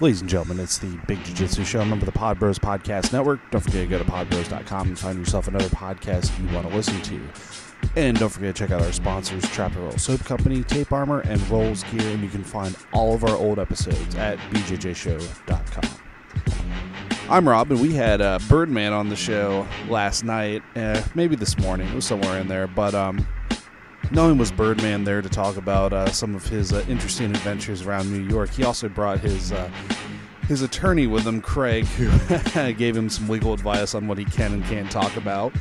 Ladies and gentlemen, it's the Big Jiu-Jitsu Show, a member of the Pod Bros Podcast Network. Don't forget to go to podbros.com and find yourself another podcast you want to listen to. And don't forget to check out our sponsors, Trap & Roll Soap Company, Tape Armor, and Rolls Gear. And you can find all of our old episodes at bjjshow.com. I'm Rob, and we had Birdman on the show last night, maybe this morning. It was somewhere in there, but knowing was Birdman there to talk about some of his interesting adventures around New York. He also brought his attorney with him, Craig, who gave him some legal advice on what he can and can't talk about,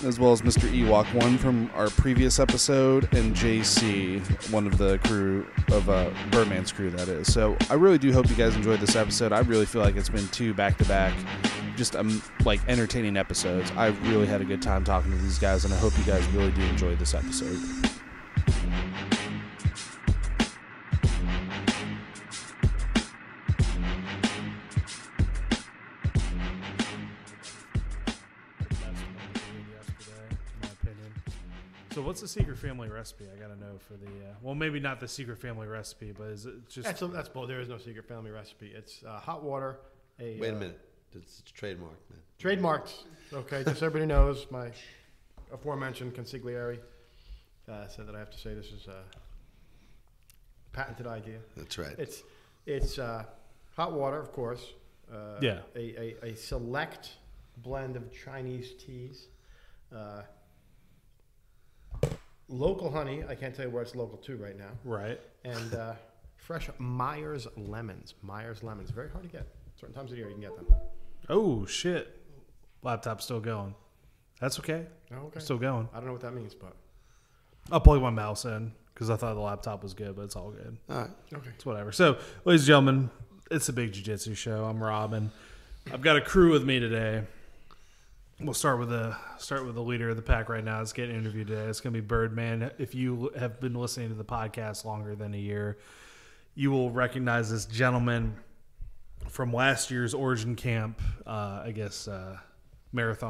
as well as Mr. Ewok One from our previous episode, and J.C., one of the crew of Birdman's crew, that is. So I really do hope you guys enjoyed this episode. I really feel like it's been two back-to-back just like entertaining episodes. I really had a good time talking to these guys, and I hope you guys really do enjoy this episode. So what's the secret family recipe? I gotta know for the well, maybe not the secret family recipe, but is it just that's both. There is no secret family recipe. It's hot water. Wait a minute. It's trademarked, man. Trademarked. Okay, just so everybody knows, my aforementioned consigliere said that I have to say this is a patented idea. That's right. It's hot water, of course. Yeah. A select blend of Chinese teas. Local honey. I can't tell you where it's local to right now. right? And fresh Myers lemons. Myers lemons. Very hard to get. Certain times of the year you can get them. Oh shit! Laptop's still going. That's okay. Oh, okay. Still going. I don't know what that means, but I'll plug my mouse in because I thought the laptop was good, but it's all good. All right. okay. It's whatever. So, ladies and gentlemen, it's the Big Jiu-Jitsu Show. I'm Rob, and I've got a crew with me today. We'll start with the leader of the pack right now. Let's get interviewed today. It's going to be Birdman. If you have been listening to the podcast longer than a year, you will recognize this gentleman from last year's Origin Camp, marathon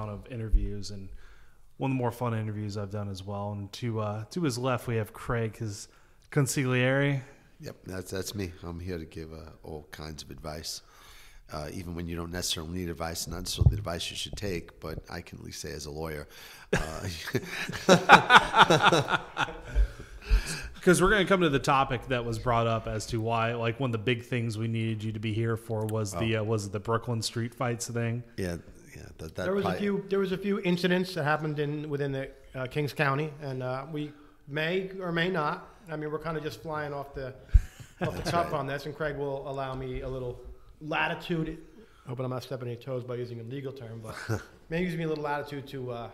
of interviews, and one of the more fun interviews I've done as well. And to his left, we have Craig, his consigliere. Yep, that's me. I'm here to give all kinds of advice, even when you don't necessarily need advice, not necessarily the advice you should take, but I can at least say as a lawyer. Because we're going to come to the topic that was brought up as to why, like, one of the big things we needed you to be here for was the Brooklyn street fights thing. Yeah. There was a few incidents that happened within the Kings County, and we may or may not. I mean, we're kind of just flying off the cuff on this, and Craig will allow me a little latitude. Hoping I'm not stepping on your toes by using a legal term, but maybe gives me a little latitude to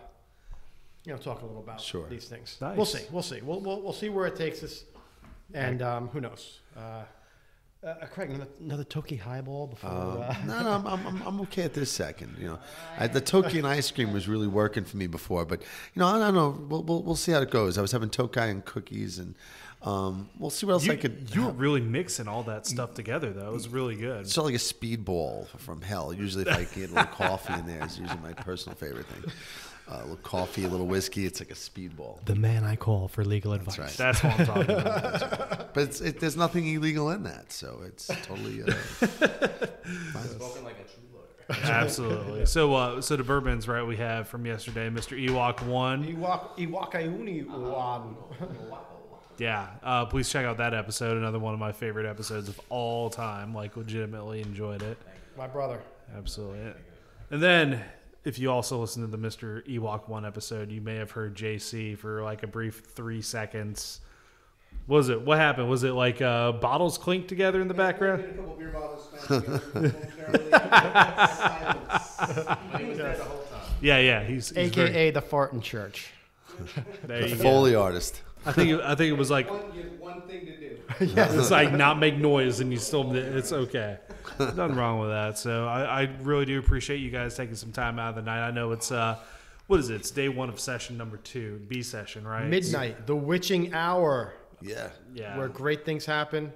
talk a little about these things. Nice. We'll see. We'll see where it takes us, and who knows. Craig, another Toki highball before? No, I'm okay at this second. The Toki and ice cream was really working for me before, but I don't know. We'll see how it goes. I was having Toki and cookies, and we'll see what else I could. You were really mixing all that stuff together, though. It was really good. It's sort of like a speedball from hell. Usually, if I can get a little coffee in there, it's usually my personal favorite thing. A little coffee, a little whiskey. It's like a speedball. The man I call for legal advice. That's right. That's what I'm talking about. But there's nothing illegal in that, so it's totally. Spoken like a true lawyer. Absolutely. So the Birdman's right. We have from yesterday, Mr. Ewok One. Ewok One. Yeah. Please check out that episode. Another one of my favorite episodes of all time. Like, legitimately enjoyed it. My brother. Absolutely. And then, if you also listen to the Mr. Ewok One episode, you may have heard JC for like a brief 3 seconds. What happened? Was it like bottles clinked together in the background? A couple beer bottles smashed together. He was there the whole time. Yeah. He's AKA the fart in church. There you Foley go. artist. I think it was like One thing to do. it's like not make noise and you still it's okay. Nothing wrong with that. So I really do appreciate you guys taking some time out of the night. I know it's what is it? It's day 1 of session number 2, B session, right? Midnight, the witching hour, Yeah. Yeah. where great things happen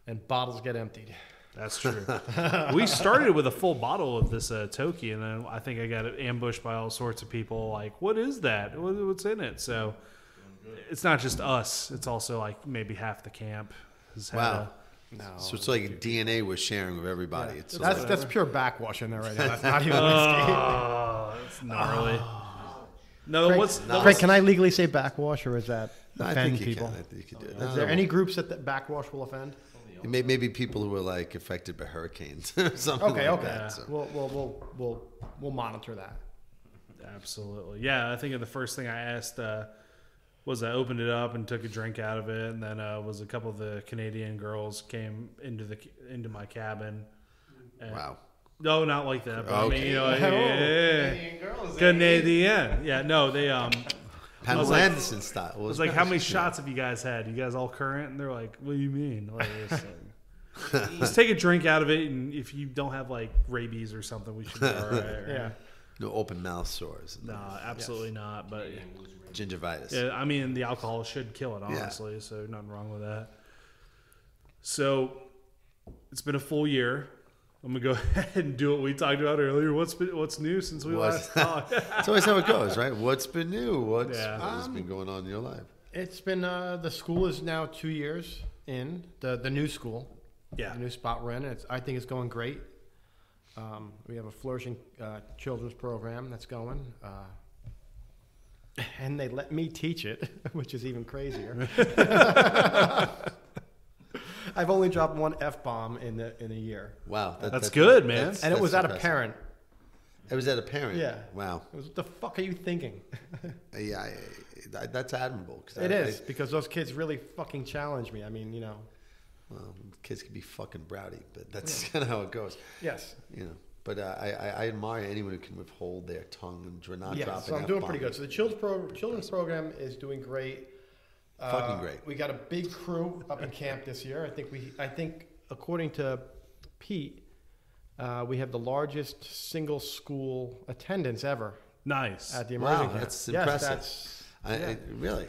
and bottles get emptied. That's true. We started with a full bottle of this Toki, and then I think I got ambushed by all sorts of people. Like, what is that? What's in it? So it's not just us. It's also like maybe half the camp has had Wow. No, So it's like DNA we're sharing with everybody. yeah. It's That's pure backwash in there right now. That's not even whiskey. Oh, that's gnarly. No, Craig, what's Craig, can I legally say backwash, or is that No, I offend think you people? can. I think you can do it. Is there any groups that backwash will offend? Maybe people who were like affected by hurricanes or something Okay, like okay. that. So. We'll monitor that. Absolutely. Yeah, I think the first thing I asked was I opened it up and took a drink out of it, and then was a couple of the Canadian girls came into my cabin. And, Wow. No, not like that. But Okay. I mean, you know, Canadian girls, eh? Canadian. Yeah, no, they Pamela was like- Anderson style. I was like, how many shots have you guys had? You guys all current? And they're like, what do you mean? Like, it's like, just take a drink out of it, and if you don't have like rabies or something, we should be all right. Right? Yeah. No open mouth sores. No, absolutely not. But Gingivitis. yeah, I mean, the alcohol should kill it, honestly. So nothing wrong with that. So it's been a full year. I'm gonna go ahead and do what we talked about earlier. What's new since we last talked? That's always how it goes, right? What's been new? What Yeah. has been going on in your life? It's been the school is now 2 years in the new school. Yeah. The new spot we're in. I think it's going great. We have a flourishing children's program that's going. And they let me teach it, which is even crazier. I've only dropped one F-bomb in a year. Wow. That's good, man. And it was at a impressive. parent. It was at a parent? Yeah. Wow. It was, what the fuck are you thinking? Yeah, that's admirable. It is, because those kids really fucking challenge me. I mean, you know. Well, kids can be fucking browdy, but that's kind of how it goes. Yes. You know. But I admire anyone who can withhold their tongue and not drop so an I'm doing F-bomb. pretty good. So the children's program is doing great. Fucking great. We got a big crew up in camp this year. I think according to Pete, we have the largest single school attendance ever Nice. at the immersion Wow, camp. that's Yes, impressive. Really?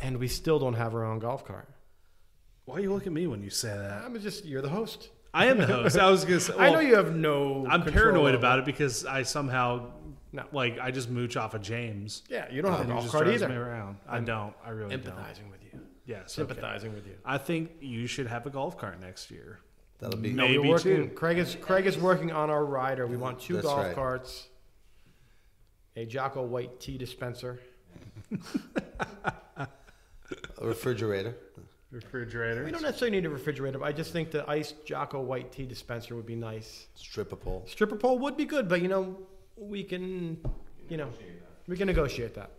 and we still don't have our own golf cart. Why do you look at me when you say that? You're the host. I am the host. I was gonna say. I know you have no. I'm control paranoid over about it because I somehow, No. I just mooch off of James. Yeah, you don't have a And he golf just cart drives either. me around. I don't. I really don't. Empathizing with you. Yes. Sympathizing with you. I think you should have a golf cart next year. That'll be No. Maybe we're working. two. Craig is working on our rider. We want 2 That's golf right. carts, a Jocko White tea dispenser. a refrigerator. Refrigerator. We don't necessarily need a refrigerator, but I just think the iced Jocko White tea dispenser would be nice. Stripper pole. Stripper pole would be good, but we can negotiate that.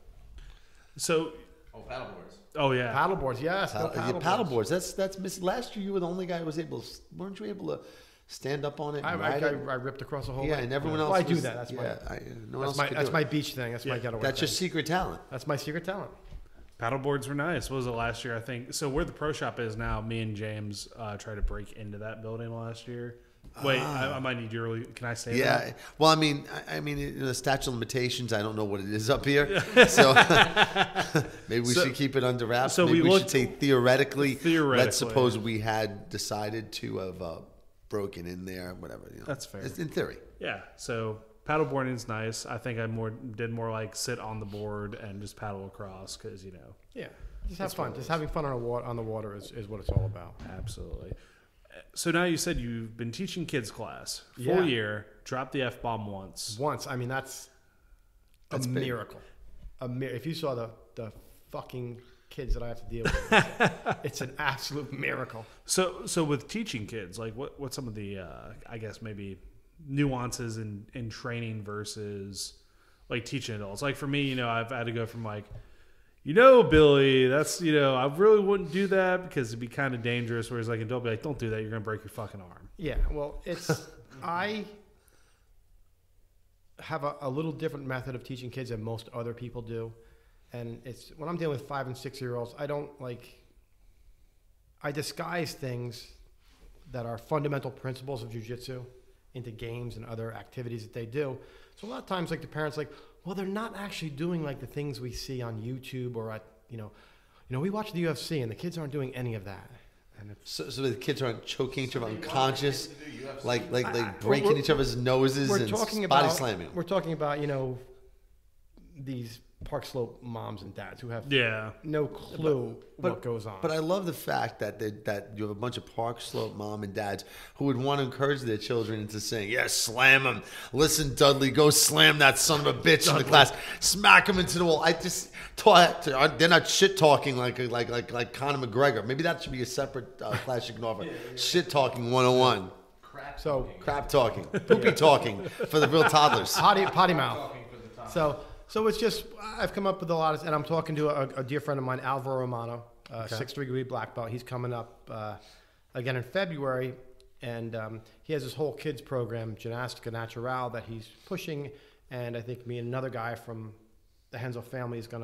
So. Oh, paddleboards. Oh yeah. Paddle boards, yes. Paddle boards. That's missing. Last year you were the only guy who was able. Weren't you able to stand up on it? I And ride it? ripped across the whole Yeah, way. and everyone else. Well, I do was- that. That's no one else could that's do my it. beach thing. That's my getaway. That's your thing. secret talent. That's my secret talent. Paddleboards were nice. What was it last year? I think. So where the pro shop is now, me and James tried to break into that building last year. Wait, I might need your. Can I say that? Yeah. Well, I mean, the statute of limitations. I don't know what it is up here, so maybe we should keep it under wraps. So maybe we we looked- should say theoretically. Theoretically. Let's suppose we had decided to have broken in there, whatever. That's fair. It's in theory. Yeah. So paddleboarding is nice. I think I did more like sit on the board and just paddle across because Yeah, just have fun. Just having fun on the water is what it's all about. Absolutely. So now you said you've been teaching kids class full Yeah. year. Dropped the F-bomb once. I mean, that's a big. miracle. If you saw the fucking kids that I have to deal with, it's an absolute miracle. So with teaching kids, like what's some of the I guess maybe nuances in training versus like teaching adults? Like for me, I've had to go from like, Billy, that's I really wouldn't do that because it'd be kind of dangerous. Whereas like an adult be like, don't do that, you're gonna break your fucking arm. Yeah, well, it's I have a little different method of teaching kids than most other people do, and it's when I'm dealing with 5 and 6 year olds, I disguise things that are fundamental principles of jiu-jitsu into games and other activities that they do. So a lot of times, like the parents, like, Well, they're not actually doing like the things we see on YouTube or at, we watch the UFC and the kids aren't doing any of that. And so the kids aren't choking each other unconscious, like breaking each other's noses and body slamming. We're talking about, these Park Slope moms and dads who have no clue what goes on. But I love the fact that you have a bunch of Park Slope mom and dads who would want to encourage their children into saying, "Yeah, slam him. Listen, Dudley, go slam that son of a bitch in the class. Smack him into the wall." I just thought they're not shit talking like Conor McGregor. Maybe that should be a separate class you can offer. Shit talking 101. Crap talking, poopy talking for the real toddlers. Potty mouth. So it's just, I've come up with a lot of, and I'm talking to a dear friend of mine, Alvaro Romano, 6th-degree black belt. He's coming up again in February, and he has this whole kids program, Gymnastica Natural, that he's pushing, and I think me and another guy from the Henzo family we're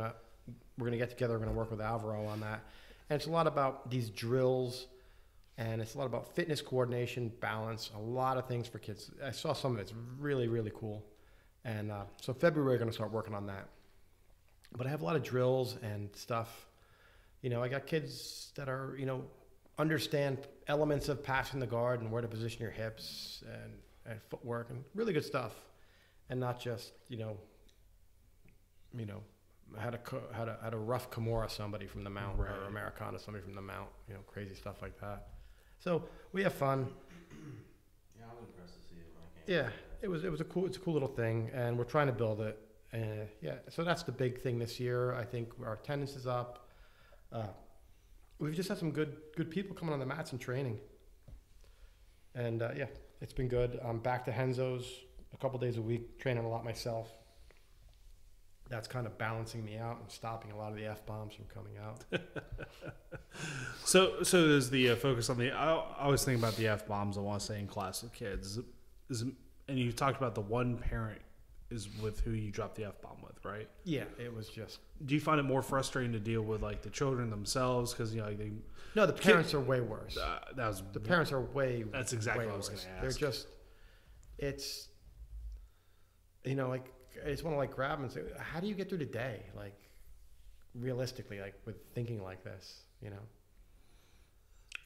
going to get together, we're going to work with Alvaro on that. And it's a lot about these drills, and it's a lot about fitness coordination, balance, a lot of things for kids. I saw some of it. It's really, really cool. And so February, we're going to start working on that. But I have a lot of drills and stuff. I got kids that are, understand elements of passing the guard and where to position your hips and footwork and really good stuff. And not just, how to rough Kimura somebody from the mount or Americana somebody from the mount, crazy stuff like that. So we have fun. Yeah, I'm impressed to see it when I came. Yeah. It's a cool little thing, and we're trying to build it. So that's the big thing this year. I think our attendance is up. We've just had some good people coming on the mats and training. And it's been good. I'm back to Henzo's a couple days a week, training a lot myself. That's kind of balancing me out and stopping a lot of the F-bombs from coming out. So there's the focus on I always think about the F-bombs I want to say in class with kids. And you talked about the one parent is with who you dropped the F-bomb with, right? Yeah, it was just... Do you find it more frustrating to deal with, like, the children themselves? Because, No, the parents are way worse. The parents are way That's exactly way what I was going worse. to ask. They're just... It's... I just want to, grab them and say, how do you get through the day? Realistically, with thinking like this,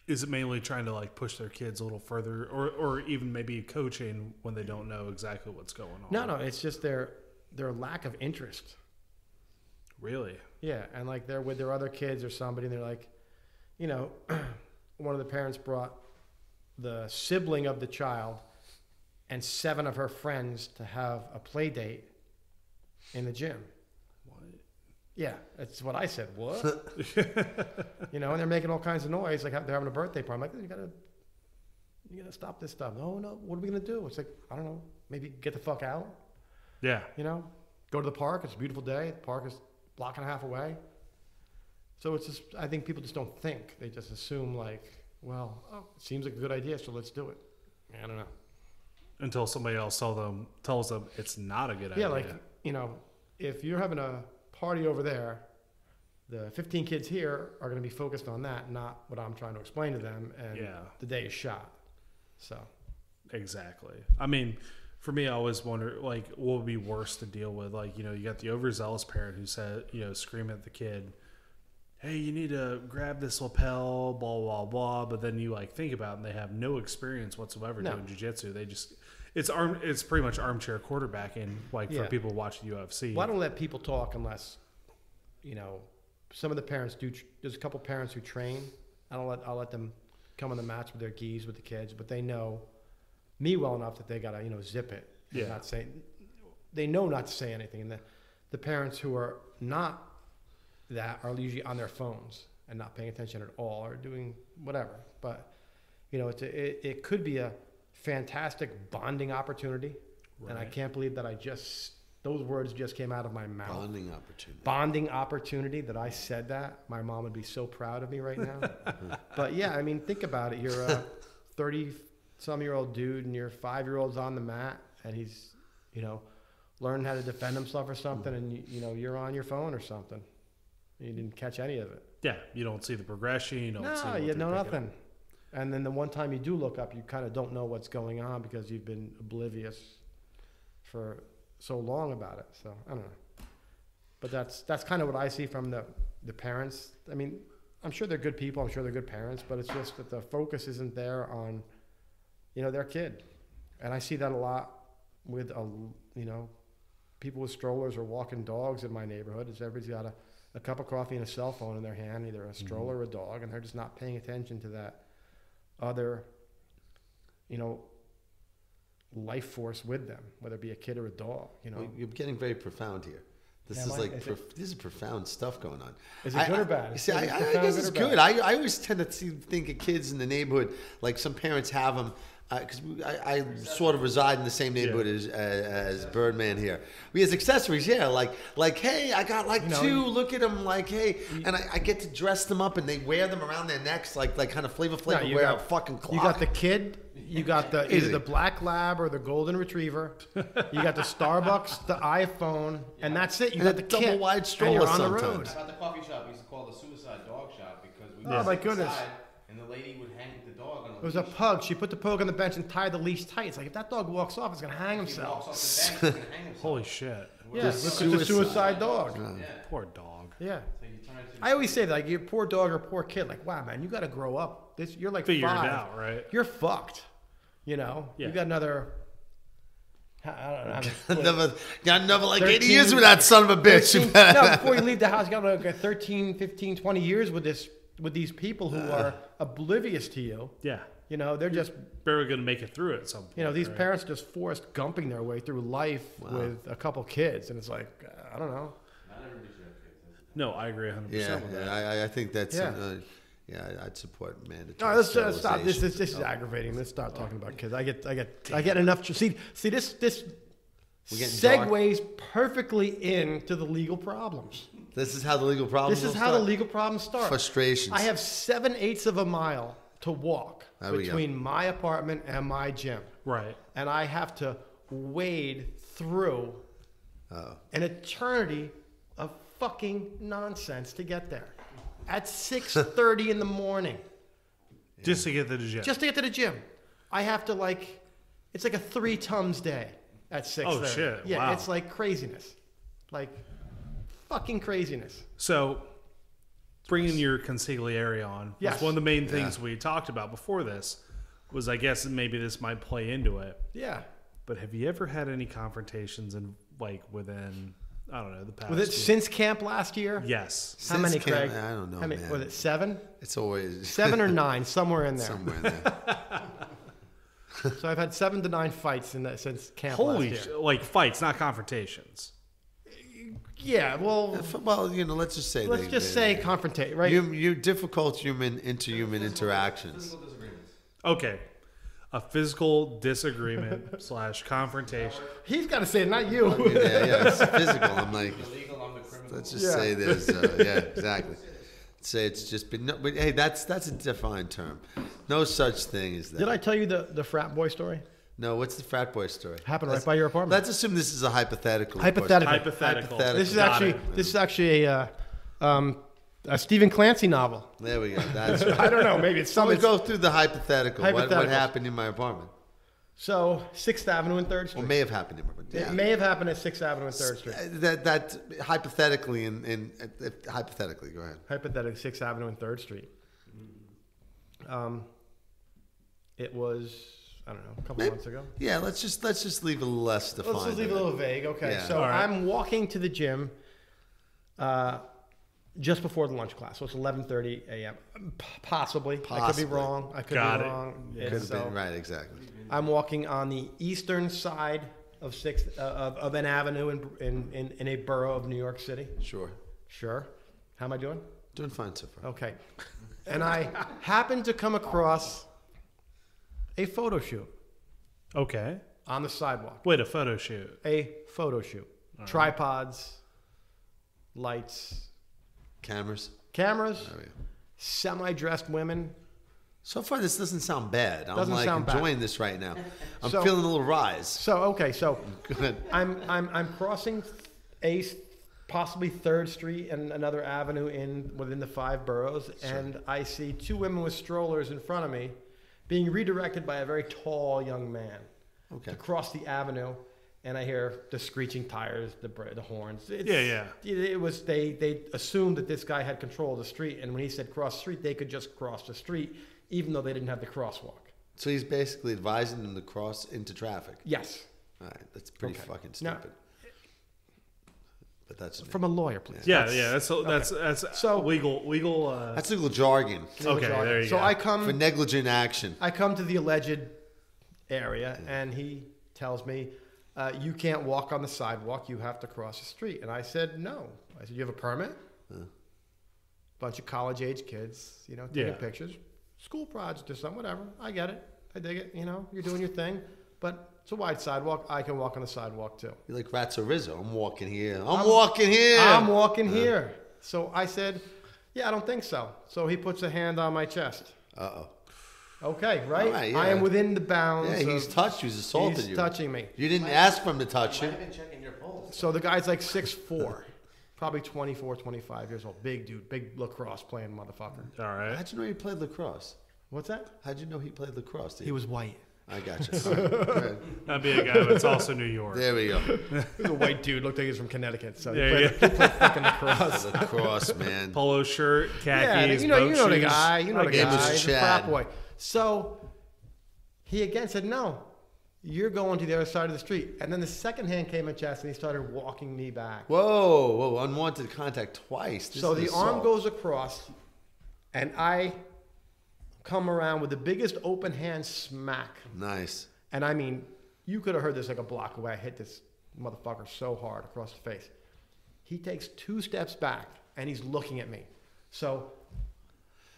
Is it mainly trying to push their kids a little further, or even maybe coaching when they don't know exactly what's going on? No, it's just their lack of interest. Really? Yeah, and they're with their other kids or somebody, and they're like, one of the parents brought the sibling of the child and 7 of her friends to have a play date in the gym. Yeah, that's what I said. What? And they're making all kinds of noise, they're having a birthday party. I'm like, you gotta stop this stuff. No, what are we gonna do? It's I don't know, maybe get the fuck out. Yeah. Go to the park. It's a beautiful day. The park is a block and a half away. So it's just, I think people just don't think. They just assume it seems like a good idea, so let's do it. I don't know. Until somebody else tells them it's not a good idea. Yeah, if you're having a party over there, the 15 kids here are going to be focused on that, not what I'm trying to explain to them, and the day is shot. So exactly. I mean, for me, I always wonder what would be worse to deal with. You got the overzealous parent who said, screaming at the kid, "Hey, you need to grab this lapel, blah blah blah," but then you think about it and they have no experience whatsoever doing jiu-jitsu. They just it's pretty much armchair quarterbacking for people who watch the UFC. Well, I don't let people talk unless some of the parents do. There's a couple parents who train. I'll let them come on the mats with their gis with the kids, but they know me well enough that they gotta zip it. Yeah. Not say. They know not to say anything, and the parents who are not that are usually on their phones and not paying attention at all or doing whatever. But it could be a fantastic bonding opportunity, and I can't believe that those words just came out of my mouth. Bonding opportunity that I said that. My mom would be so proud of me right now. But yeah, I mean, think about it. You're a 30-some-year-old dude, and your 5-year-old's on the mat, and he's learning how to defend himself or something, and you're on your phone or something. You didn't catch any of it. Yeah, you don't see the progression. You don't see you know nothing. And then the one time you do look up, you kind of don't know what's going on because you've been oblivious for so long about it. So I don't know. But that's kind of what I see from the parents. I mean, I'm sure they're good people. I'm sure they're good parents. But it's just that the focus isn't there on, their kid. And I see that a lot with, people with strollers or walking dogs in my neighborhood. Is everybody's got a cup of coffee and a cell phone in their hand, either a stroller or a dog, and they're just not paying attention to that other, life force with them, whether it be a kid or a dog. Well, you're getting very profound here. This is profound stuff going on. Is it good or bad? See, I guess it's good. I always tend to think of kids in the neighborhood, like some parents have them, because I sort of reside in the same neighborhood as Birdman here. We have accessories, like hey, I got two. Look at them, like hey, and I get to dress them up, and they wear them around their necks, like kind of Flavor Flav wear a fucking clock. You got the kid. You got either the black lab or the golden retriever. You got the Starbucks, the iPhone, and that's it. You got the double wide stroller on sometimes. the road. About the coffee shop, we used to call it the suicide dog shop because we my goodness. And the lady would hang the dog on the It was a pug. She put the pug on the bench and tied the leash tight. It's like if that dog walks off, it's gonna hang himself. Walks off the bench, he's gonna hang himself. Holy shit. Yeah, look at the suicide dog. Yeah. Poor dog. Yeah. So you turn it to I always say that, like, you poor dog or poor kid. Like, wow, man, you got to grow up. You're like Figure 5. it out, right? You're fucked. Yeah. You got another. I don't know. Got another like 13 80 years with that son of a bitch. 13 no, before you leave the house, you got like 13, 15, 20 years with these people who are oblivious to you. Yeah. They're just Barely going to make it through at some point. these right? parents are just forced gumping their way through life with a couple kids, and it's like I don't know. not everybody should have kids. No, I agree 100% with that. I think that's I'd support mandatory. No, let's stop. This is aggravating. Let's stop talking about kids. I get enough. See this segues perfectly into the legal problems. This is how the legal problems. This is how the legal problems start. Frustrations. I have 7/8 of a mile to walk There we go. between my apartment and my gym, Right. and I have to wade through an eternity of fucking nonsense to get there. At 6:30 in the morning. Just to get to the gym. Just to get to the gym. I have to it's like a 3 Tums day at 6:30. Oh, shit. Yeah, Wow. it's like craziness. Like fucking craziness. So, bringing your consigliere on, Yes. was one of the main things we talked about before this was, I guess maybe this might play into it. Yeah. But have you ever had any confrontations within, I don't know, the past Was it year? since camp last year? Yes. How many, Since camp, Craig? I don't know, How many, man. was it 7? It's always 7 or 9, somewhere in there. somewhere in there. So I've had 7 to 9 fights since camp Holy last year. like fights, not confrontations. Yeah, well, Well, let's just say let's just say confrontation, right? you difficult interhuman interactions. Physical disagreements. Okay. A physical disagreement / confrontation. He's got to say it, not you. Yeah, it's physical. I'm like, Illegal, I'm the criminal. let's just Yeah. say there's, exactly. Say it's just been, no, but hey, that's a defined term. No such thing as that. Did I tell you the frat boy story? No, what's the frat boy story? Happened right by your apartment. Let's assume this is a hypothetical. Hypothetical. Hypothetical. This is Got actually a Stephen Clancy novel. There we go. That's I don't know. Maybe it's So we something. go through the hypothetical. What Hypotheticals. happened in my apartment? So 6th Avenue and 3rd Street. Or may have happened in my apartment. It may have happened at 6th Avenue and 3rd Street. That hypothetically hypothetically, go ahead. Hypothetically, 6th Avenue and 3rd Street. It was, I don't know, a couple months ago. Yeah, let's just leave it less defined. Let's just leave it a little vague. Okay, Yeah. so All right. I'm walking to the gym just before the lunch class. So it's 11:30 a.m. Possibly. I could Possibly. be wrong. I could Got be it. wrong. Could And have so been right, exactly. I'm walking on the eastern side of of an avenue in a borough of New York City. Sure. Sure. How am I doing? Doing fine so far. Okay. And I happened to come across a photo shoot Okay. on the sidewalk. Wait, a photo shoot. A photo shoot. Tripods, lights, Cameras. cameras, There we go. semi-dressed women. So far, this doesn't sound bad. I'm Doesn't like sound bad. enjoying this right now. I'm So- feeling a little rise. So so Good. I'm crossing possibly 3rd Street and another avenue within the 5 boroughs, and I see 2 women with strollers in front of me being redirected by a very tall young man Okay. to cross the avenue, and I hear the screeching tires, the horns. Yeah. It was they assumed that this guy had control of the street, and when he said cross the street, they could just cross the street, even though they didn't have the crosswalk. So he's basically advising them to cross into traffic. Yes. All right, that's pretty fucking Now, stupid. But that's from a lawyer, please. Yeah, that's So- legal. that's legal jargon Okay, there you So go. I for come negligent action. I come to the alleged area, and he tells me, you can't walk on the sidewalk. You have to cross the street. And I said, no. I said, you have a permit? Bunch of college-age kids, taking pictures. School project or something, whatever. I get it. I dig it. You're doing your thing. But it's a wide sidewalk. I can walk on the sidewalk, too. You're like Ratso Rizzo. I'm walking here. I'm walking here. I'm walking here. So I said, yeah, I don't think so. So he puts a hand on my chest. Uh-oh. Okay, right? All right, yeah. I am within the bounds. Yeah, he's touched you. He's assaulted you. He's touching me. You didn't ask for him to touch you. I've been checking your pulse. So the guy's like 6'4", probably 24, 25 years old. Big dude, big lacrosse playing motherfucker. All right. How'd you know he played lacrosse? What's that? How'd you know he played lacrosse? He was white. I got you. Good. That'd be a guy, but it's also New York. There we go. He was a white dude. Looked like he was from Connecticut. So Yeah, he played fucking lacrosse. Lacrosse, man. Polo shirt, Yeah, khakis, you know boat the shoes. guy. You know the Name guy. was He's a Chad. frat boy. So he again said, no, you're going to the other side of the street. And then the second hand came at chest, and he started walking me back. Whoa, unwanted contact twice. This So is the arm assault. goes across, and I come around with the biggest open hand smack. Nice. And I mean, you could have heard this like a block away. I hit this motherfucker so hard across the face. He takes 2 steps back, and he's looking at me. So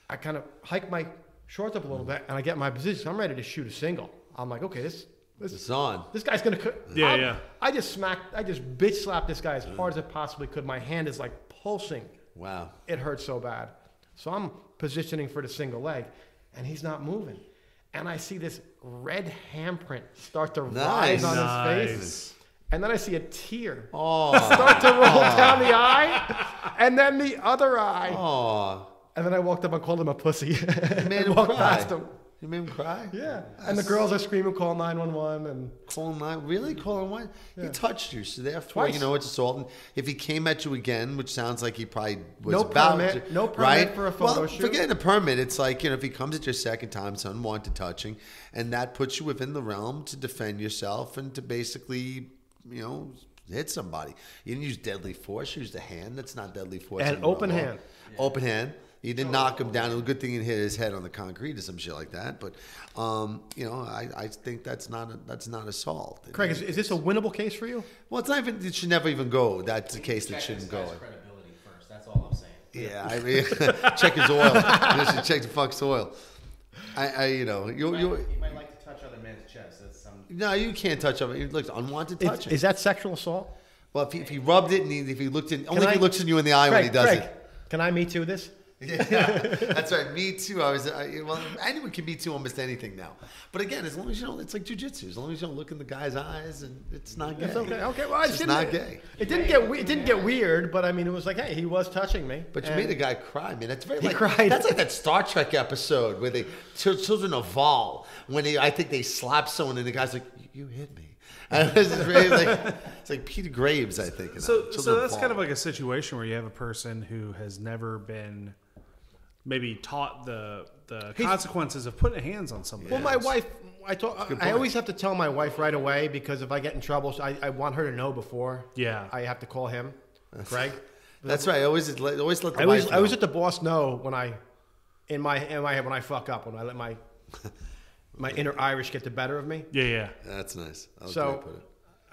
I kind of hike my shorts up a little bit, and I get in my position. I'm ready to shoot a single. I'm like, okay, this It's on. this guy's going to... Yeah. I just bitch slapped this guy as hard as I possibly could. My hand is like pulsing. Wow. It hurts so bad. So I'm positioning for the single leg, and he's not moving. And I see this red handprint start to rise on his face. And then I see a tear start to roll down the eye, and then the other eye. Oh. And then I walked up and called him a pussy. You made and him walked cry. past him. You made him cry? Yeah. And the girls are screaming, call 911. And Calling 9? Really? Calling what? Yeah. He touched you, so therefore, Twice. it's assault. And if he came at you again, which sounds like he probably was No about permit. to, No permit right? for a photo well, shoot. Forget a permit. It's like, if he comes at your second time, it's unwanted touching, and that puts you within the realm to defend yourself and to basically, hit somebody. You didn't use deadly force. You used a hand. That's not deadly force. An open hand. Open hand. You didn't knock him down. It was a good thing you hit his head on the concrete or some shit like that. But, I think that's not assault. Craig, is this a winnable case for you? Well, it's not even. It should never even go. That's a case that shouldn't go. Credibility first. That's all I'm saying. Yeah, I mean, check his oil. You should check the fuck's oil. He might like to touch other men's chests. That's some. No, you can't touch him. It looks unwanted touching. Is that sexual assault? Well, if he rubbed it and if he looked in, only if I- he looks in you in the eye when he does Craig, it. Can I Me Too this? Yeah, that's right. Me too. Anyone can me too almost anything now. But again, as long as you don't, it's like jujitsu. As long as you don't look in the guy's eyes, and it's not gay. It's okay. Okay. Well, It's not gay. It didn't get weird, but I mean, it was like, hey, he was touching me. But you And made a guy cry, man. That's very. He like, cried. That's like that Star Trek episode where the children of Vol, when I think they slap someone and the guy's like, "You hit me." And it's really it's like Peter Graves, I think. So that's kind of like a situation where you have a person who has never been maybe taught the consequences of putting hands on somebody. Well, my else. wife, good I point. always have to tell my wife right away because if I get in trouble, so I want her to know before. Yeah. I have to call him, Craig. That's right. Always let the I wife always know. let the boss know when I head when I fuck up, when I let my inner Irish get the better of me. Yeah. That's nice. That was the way to So put it.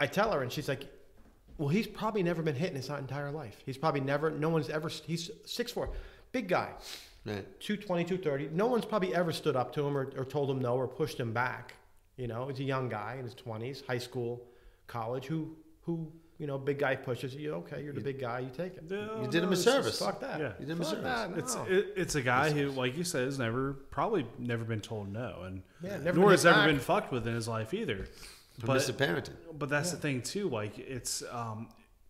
I tell her, and she's like, "Well, he's probably never been hit in his entire life. He's probably never. No one's ever. He's 6'4", big guy, Right. 220, 230. No one's probably ever stood up to him or told him no or pushed him back. He's a young guy in his 20s, high school, college, who big guy pushes you. Okay, you're the big guy. You take it. You did him a service. Fuck that. Yeah. You did him a Fuck service. that. No. It's a guy who, like you said, has probably never been told no, and never nor been has hit ever back. been fucked with in his life either. Permissive parenting. But that's the thing too. Like it's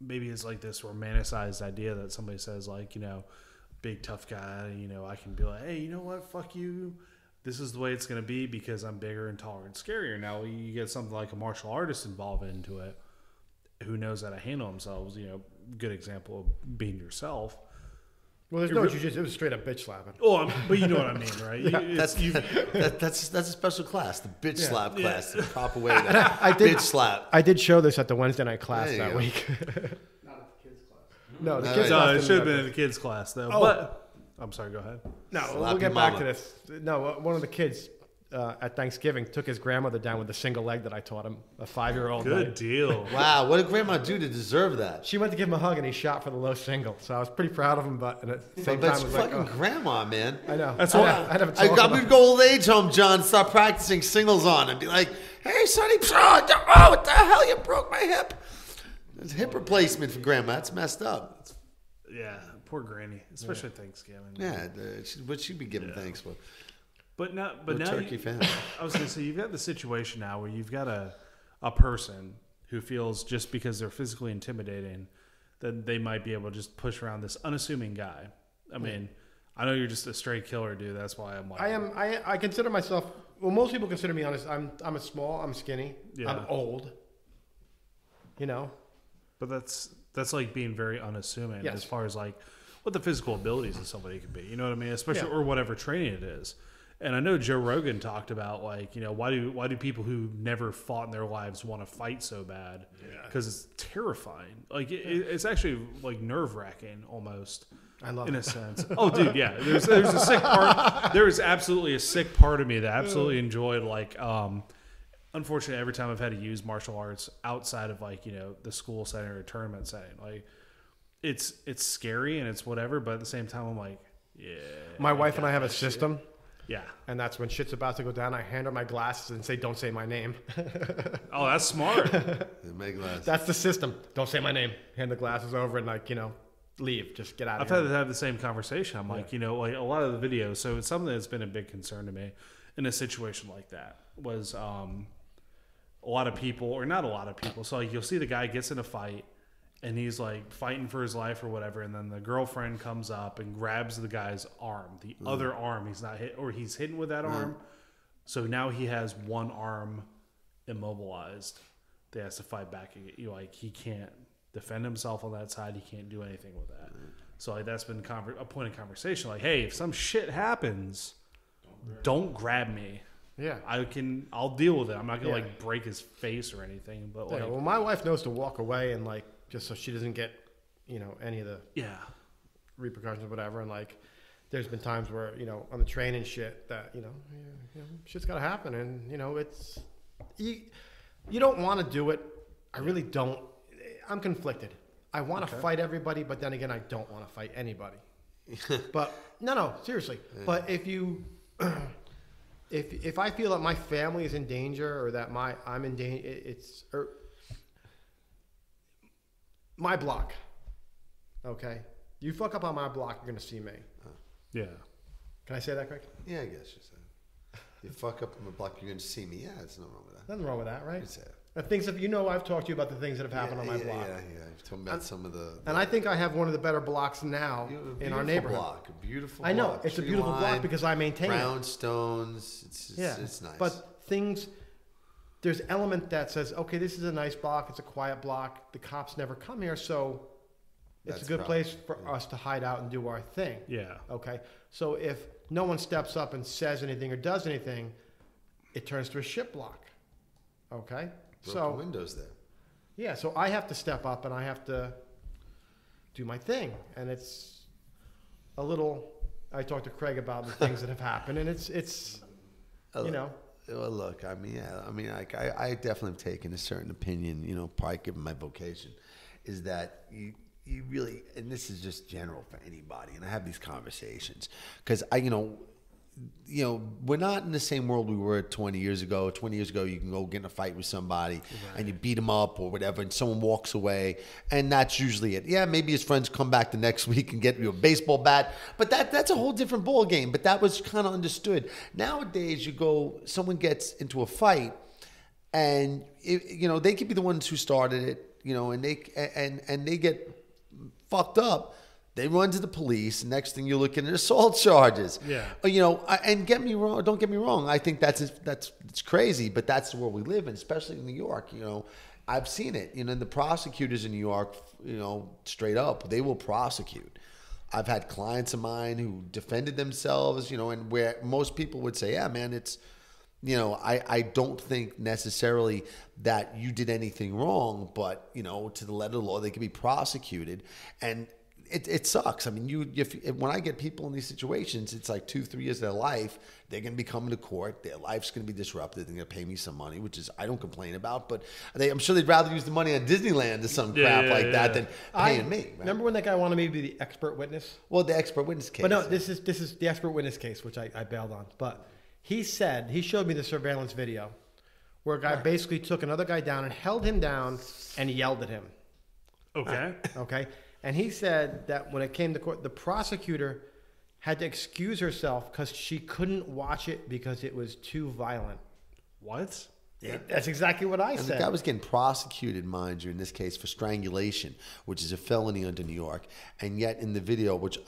maybe it's like this romanticized idea that somebody says like big tough guy. I can be like, hey, you know what? Fuck you. This is the way it's gonna be because I'm bigger and taller and scarier. Now you get something like a martial artist involved into it. who knows how to handle themselves. Good example of being yourself. Well, there's no jujitsu. It was straight up bitch slapping. Oh, but you know what I mean, right? That's a special class, the bitch slap class, the proper way to bitch slap. I did show this at the Wednesday night class that week. Not at the kids' class. No, the kids class. No, it should have been in the kids' class though. Oh. But I'm sorry. Go ahead. No, Slap we'll get your back mama. to this. No, one of the kids at Thanksgiving took his grandmother down with the single leg that I taught him, a 5-year-old. Good deal. Wow, what did grandma do to deserve that? She went to give him a hug and he shot for the low single. So I was pretty proud of him, but at the same But time, it's it was like, fucking grandma, man. I know. That's I why have a I'm talk gonna about- go old age home, John. Start practicing singles on and be like, "Hey, sonny, oh, what the hell? You broke my hip." It's hip replacement for grandma. That's messed up. Yeah, poor granny, especially Thanksgiving. Yeah, what she'd be giving thanks for. But now turkey fan. I was going to say, you've got the situation now where you've got a person who feels just because they're physically intimidating that they might be able to just push around this unassuming guy. I mean, I know you're just a straight killer, dude. That's why I'm like, I consider myself. Well, most people consider me honest. I'm a small. I'm skinny. Yeah. I'm old. But that's like being very unassuming Yes. as far as like what the physical abilities of somebody could be. You know what I mean? Especially or whatever training it is. And I know Joe Rogan talked about like, why do people who never fought in their lives want to fight so bad? Because it's terrifying. Like it's actually like nerve wracking almost. I love in it. a sense. Oh, dude, yeah. There's a sick part. There is absolutely a sick part of me that absolutely enjoyed like. Unfortunately, every time I've had to use martial arts outside of like the school setting or tournament setting, like it's scary and it's whatever. But at the same time, I'm like, yeah. My wife and I have a system. Yeah. And that's when shit's about to go down, I hand her my glasses and say, "Don't say my name." Oh, that's smart. My glass. That's the system. Don't say my name. Hand the glasses over and leave. Just get out of I've here. had to have the same conversation. I'm like, like a lot of the videos. So it's something that's been a big concern to me in a situation like that was a lot of people, or not a lot of people. So like you'll see the guy gets in a fight and he's like fighting for his life or whatever. And then the girlfriend comes up and grabs the guy's arm, the other arm. He's not hit, or he's hidden with that arm. So now he has one arm immobilized. They has to fight back. Like he can't defend himself on that side. He can't do anything with that. So like that's been a point of conversation. Like, hey, if some shit happens, don't grab me. Yeah. I'll deal with it. I'm not gonna like break his face or anything. But like, well, my wife knows to walk away and like just so she doesn't get any of the repercussions or whatever. And like there's been times where on the train and shit that shit's gotta happen, and it's you don't want to do it. I really don't. I'm conflicted. I want to fight everybody, but then again, I don't want to fight anybody. But no, seriously. But if you, if I feel that my family is in danger or that I'm in danger, my block. Okay, you fuck up on my block, you're gonna see me. yeah. Can I say that, Craig? Yeah, I guess you said. You fuck up on the block, you're going to see me. Yeah, there's nothing wrong with that. Nothing wrong with that, right? You said. The things that I've talked to you about the things that have happened on my block. Yeah. You've told me about some of the. And I think I have one of the better blocks now in our neighborhood. Block, a beautiful I know block. it's a Tree beautiful line, block because I maintain it. brownstones. It's nice. But there's element that says, okay, this is a nice block. It's a quiet block. The cops never come here, so it's That's a good right. place for us to hide out and do our thing. Yeah. Okay. So if no one steps up and says anything or does anything, it turns to a shit block. Okay. Broken windows there. Yeah. So I have to step up and I have to do my thing, and it's a little. I talked to Craig about the things that have happened, and it's Well, look, I definitely have taken a certain opinion, probably given my vocation, is that you really, and this is just general for anybody, and I have these conversations, because we're not in the same world we were 20 years ago. 20 years ago, you can go get in a fight with somebody and you beat them up or whatever, and someone walks away, and that's usually it. Yeah, maybe his friends come back the next week and get you a baseball bat, but that's a whole different ball game. But that was kind of understood. Nowadays, someone gets into a fight, and they could be the ones who started it, and they get fucked up. They run to the police. Next thing you're looking at assault charges. Yeah. And get me wrong. Don't get me wrong. I think that's crazy, but that's the world we live in, especially in New York. I've seen it. You know, the prosecutors in New York, you know, straight up, they will prosecute. I've had clients of mine who defended themselves, you know, and where most people would say, yeah, man, it's, you know, I don't think necessarily that you did anything wrong, but, you know, to the letter of the law, they can be prosecuted. And it sucks. I mean, when I get people in these situations, it's like 2-3 years of their life, they're going to be coming to court. Their life's going to be disrupted. They're going to pay me some money, which is I don't complain about. But I'm sure they'd rather use the money on Disneyland or some crap like that than paying me. Right? Remember when that guy wanted me to be the expert witness? Well, the expert witness case. But no, this is the expert witness case, which I bailed on. But he showed me the surveillance video where a guy basically took another guy down and held him down and yelled at him. Okay. Okay. And he said that when it came to court, the prosecutor had to excuse herself because she couldn't watch it because it was too violent. What? Yeah, that's exactly what I said. The guy was getting prosecuted, mind you, in this case for strangulation, which is a felony under New York. And yet in the video, which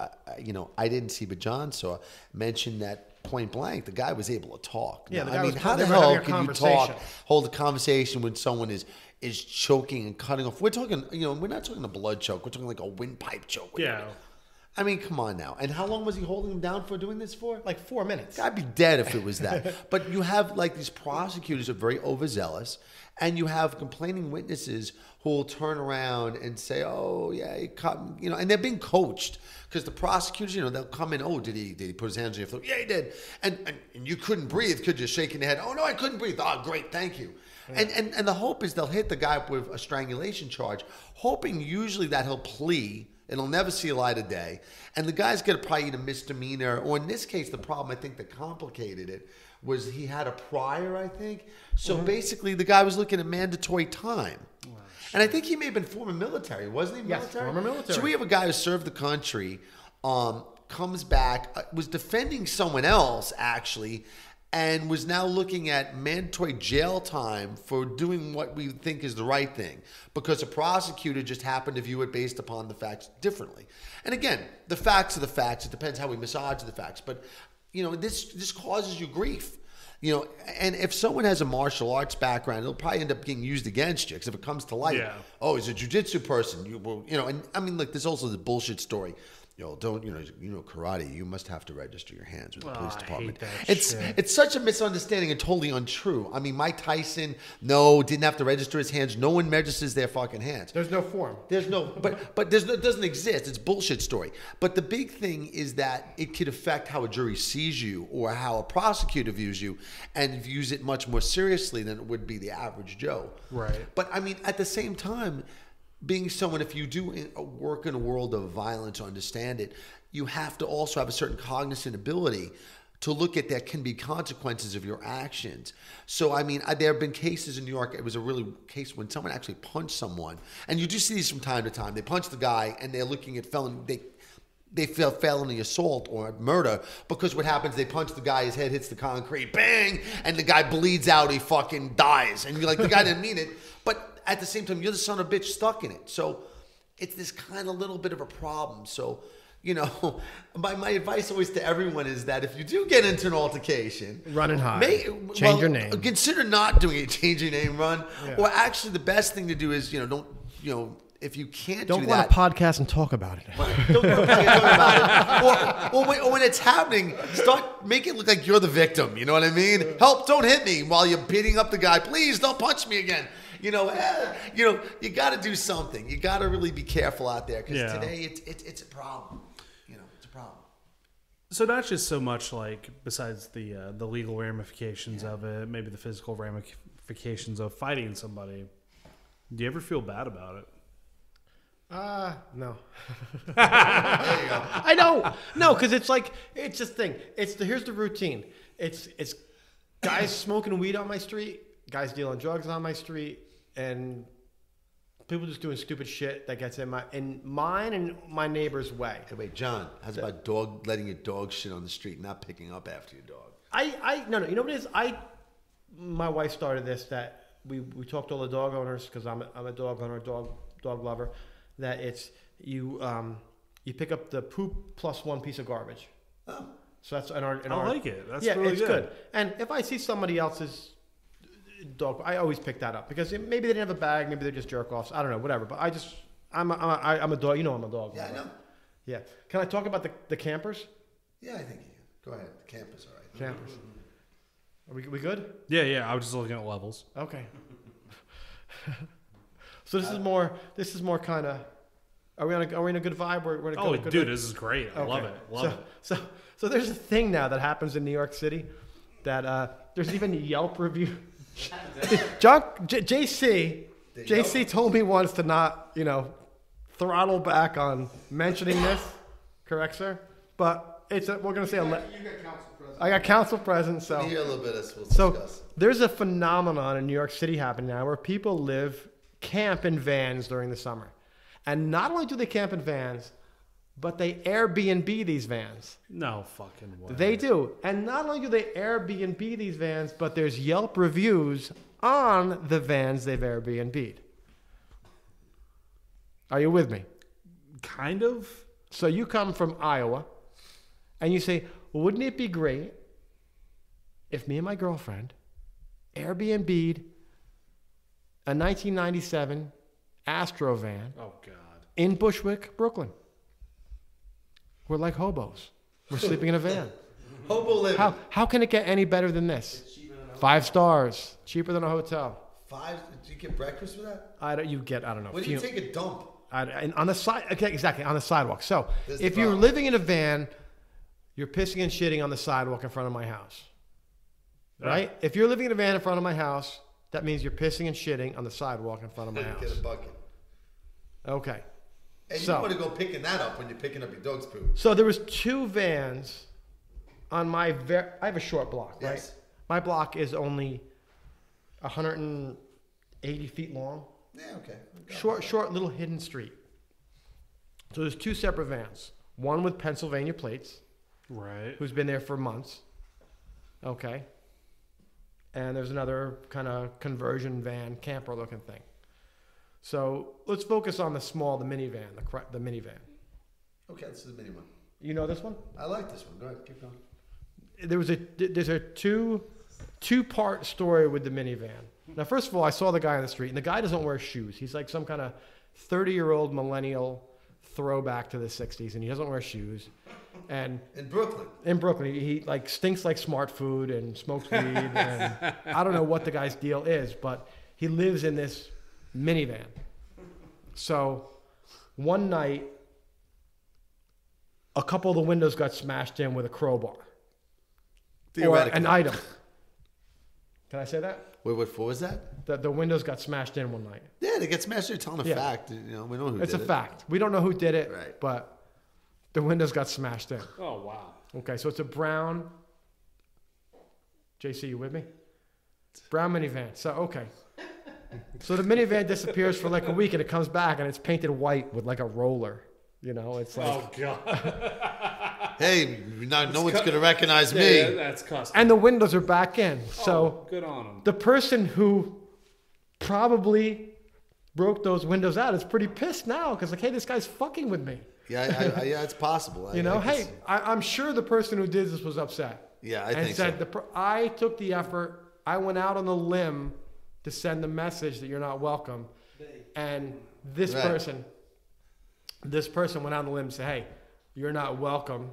I didn't see, but John saw, mentioned that point blank, the guy was able to talk. Yeah, now, how the hell can you talk, hold a conversation when someone is choking and cutting off? We're talking, we're not talking a blood choke. We're talking like a windpipe choke. Yeah. I mean, come on now. And how long was he holding him down for doing this for? Like 4 minutes. I'd be dead if it was that. But you have like these prosecutors who are very overzealous, and you have complaining witnesses who will turn around and say, "Oh yeah, he cut," and they're being coached because the prosecutors, they'll come in. "Oh, did he put his hands on your throat?" "Yeah, he did." And you couldn't breathe, could you? Shaking the head. "Oh no, I couldn't breathe." "Oh, great, thank you." Yeah. And the hope is they'll hit the guy with a strangulation charge, hoping usually that he'll plea. It'll never see a light of day. And the guy's going to probably eat a misdemeanor. Or in this case, the problem I think that complicated it was he had a prior, I think. So basically, the guy was looking at mandatory time. Wow. And I think he may have been former military, wasn't he? Yes, former military. So we have a guy who served the country, comes back, was defending someone else, actually, and was now looking at mandatory jail time for doing what we think is the right thing because a prosecutor just happened to view it based upon the facts differently. And again, the facts are the facts. It depends how we massage the facts. But, this causes you grief. And if someone has a martial arts background, it'll probably end up getting used against you because if it comes to light, oh, he's a jiu-jitsu person. And I mean, look, there's also the bullshit story. Don't karate, you must have to register your hands with the police department. It's such a misunderstanding and totally untrue. I mean, Mike Tyson, didn't have to register his hands. No one registers their fucking hands. There's no form. There's no, it doesn't exist. It's bullshit story. But the big thing is that it could affect how a jury sees you or how a prosecutor views you and views it much more seriously than it would be the average Joe. Right. But I mean, at the same time, being someone, if you do work in a world of violence or understand it, you have to also have a certain cognizant ability to look at that can be consequences of your actions. So, I mean, there have been cases in New York, it was a really case when someone actually punched someone, and you do see these from time to time. They punch the guy, and they're looking at they feel felony assault or murder because what happens, they punch the guy, his head hits the concrete, bang, and the guy bleeds out, he fucking dies. And you're like, the guy didn't mean it. But at the same time, you're the son of a bitch stuck in it. So it's this kind of little bit of a problem. So, my advice always to everyone is that if you do get into an altercation, run and hide. Change your name. Consider not doing it. Change your name, run. Yeah. Or actually, the best thing to do is, if you can't don't do go on that, a podcast and talk about it. Don't go talk about it. Or when it's happening, make it look like you're the victim. You know what I mean? Help! Don't hit me while you're beating up the guy. Please don't punch me again. You got to do something. You got to really be careful out there because today it's a problem. It's a problem. So not just so much like besides the legal ramifications of it, maybe the physical ramifications of fighting somebody. Do you ever feel bad about it? No. There you go. I know. No, because it's this thing. Here's the routine. It's guys smoking weed on my street, guys dealing drugs on my street, and people just doing stupid shit that gets in mine and my neighbor's way. Hey, wait, John, how's about letting your dog shit on the street and not picking up after your dog? No. You know what it is? My wife started this that we talked to all the dog owners because I'm a dog owner, dog lover. That it's you pick up the poop plus one piece of garbage. Oh. So that's in our I like it. That's really good. Good. And if I see somebody else's dog. I always pick that up because maybe they didn't have a bag, maybe they're just jerk offs. I don't know, whatever. But I'm a dog. You know I'm a dog. Yeah, I know. Yeah. Can I talk about the campers? Yeah, I think you can. Go ahead. The campers, all right. Campers. Are we good? Yeah. I was just looking at levels. Okay. So this is more kind of. Are we in a good vibe? We're in a good Dude, this is great. I love it. Love it. So there's a thing now that happens in New York City that there's even Yelp review. J.C. told me once to not, throttle back on mentioning this. Correct, sir? But we're going to say you got council present. I got council present, so. We'll hear a little bit as we'll So discuss. there's a phenomenon in New York City happening now where people camp in vans during the summer. And not only do they camp in vans, but they Airbnb these vans. No fucking way. They do. And not only do they Airbnb these vans, but there's Yelp reviews on the vans they've Airbnb'd. Are you with me? Kind of. So you come from Iowa, and you say, wouldn't it be great if me and my girlfriend Airbnb'd a 1997 Astro van Oh God. in Bushwick, Brooklyn? We're like hobos. We're sleeping in a van. Hobo living. How can it get any better than this? 5 stars, cheaper than a hotel. 5? Did you get breakfast with that? I don't know. When did you take a dump? And on the side, okay, exactly, on the sidewalk. So That's the if you're problem. living in a van, you're pissing and shitting on the sidewalk in front of my house, right? If you're living in a van in front of my house, that means you're pissing and shitting on the sidewalk in front of my house. Get a bucket. Okay. And So- you want to go picking that up when you're picking up your dog's poop. So there was 2 vans on my I have a short block, right? Yes. My block is only 180 feet long. Yeah, okay. Short little hidden street. So there's 2 separate vans. One with Pennsylvania plates, Right. who's been there for months. Okay. And there's another kind of conversion van, camper looking thing. So let's focus on the minivan, the minivan. Okay, this is the mini one. You know this one? I like this one. Go ahead, keep going. There's a two-part story with the minivan. Now, first of all, I saw the guy on the street, and the guy doesn't wear shoes. He's like some kind of 30-year-old millennial throwback to the 60s, and he doesn't wear shoes. And In Brooklyn. in Brooklyn, he like stinks like smart food and smokes weed, and I don't know what the guy's deal is, but he lives in this minivan. So one night, a couple of the windows got smashed in with a crowbar. Or Theoretically. an item. Can I say that? Wait, what for was that? The windows got smashed in one night. Yeah, they get smashed. You're telling a Yeah. fact. We know who It's a did it. fact. We don't know who did it, Right. but the windows got smashed in. Oh wow. Okay, so it's a brown. JC, you with me? Brown minivan. So, okay. So the minivan disappears for like a week and it comes back and it's painted white with like a roller. It's like. Oh God. Hey, no one's going to recognize me. Yeah, that's custom. And the windows are back in. So Good on them. the person who probably broke those windows out is pretty pissed now because, like, hey, this guy's fucking with me. Yeah, it's possible. I'm sure the person who did this was upset. Yeah, I and think said, so. I took the effort. I went out on the limb to send the message that you're not welcome. And this Right. person went out on the limb and said, hey, you're not welcome.